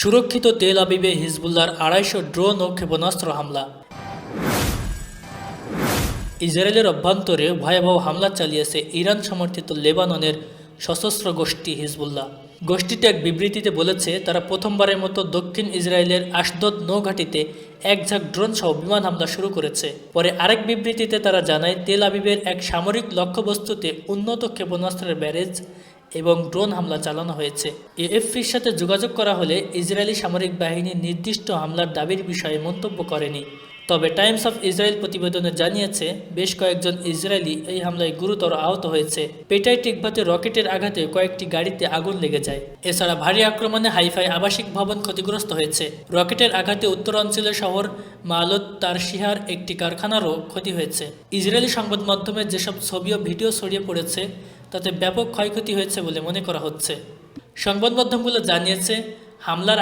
সুরক্ষিত তেল আবিবে হিজবুল্লাহর ২৫০ ড্রোন ও ক্ষেপণাস্ত্র হামলা। ইসরায়েলের অভ্যন্তরে ভয়াবহ হামলা চালিয়েছে ইরান সমর্থিত লেবাননের সশস্ত্র গোষ্ঠী হিজবুল্লাহ। গোষ্ঠীটি এক বিবৃতিতে বলেছে, তারা প্রথমবারের মতো দক্ষিণ ইসরায়েলের আশদদ নৌঘাটিতে এক ঝাঁক ড্রোন সহ বিমান হামলা শুরু করেছে। পরে আরেক বিবৃতিতে তারা জানায়, তেল আবিবের এক সামরিক লক্ষ্যবস্তুতে উন্নত ক্ষেপণাস্ত্রের ব্যারেজ এবং ড্রোন হামলা চালানো হয়েছে। এএফপির সাথে যোগাযোগ করা হলে ইসরায়েলি সামরিক বাহিনী নির্দিষ্ট হামলার দাবির বিষয়ে মন্তব্য করেনি। তবে টাইমস অফ ইসরায়েল প্রতিবেদনে জানিয়েছে, বেশ কয়েকজন ইসরায়েলি এই হামলায় গুরুতর আহত হয়েছে। পেটাই টিকভাতে রকেটের আঘাতে কয়েকটি গাড়িতে আগুন লেগে যায়। এছাড়া ভারী আক্রমণে হাইফাই আবাসিক ভবন ক্ষতিগ্রস্ত হয়েছে। রকেটের আঘাতে উত্তরাঞ্চলের শহর মালত তারশিহার একটি কারখানারও ক্ষতি হয়েছে। ইসরায়েলি সংবাদ মাধ্যমে যেসব ছবি ও ভিডিও ছড়িয়ে পড়েছে তাতে ব্যাপক ক্ষয়ক্ষতি হয়েছে বলে মনে করা হচ্ছে। সংবাদ মাধ্যমগুলো জানিয়েছে, হামলার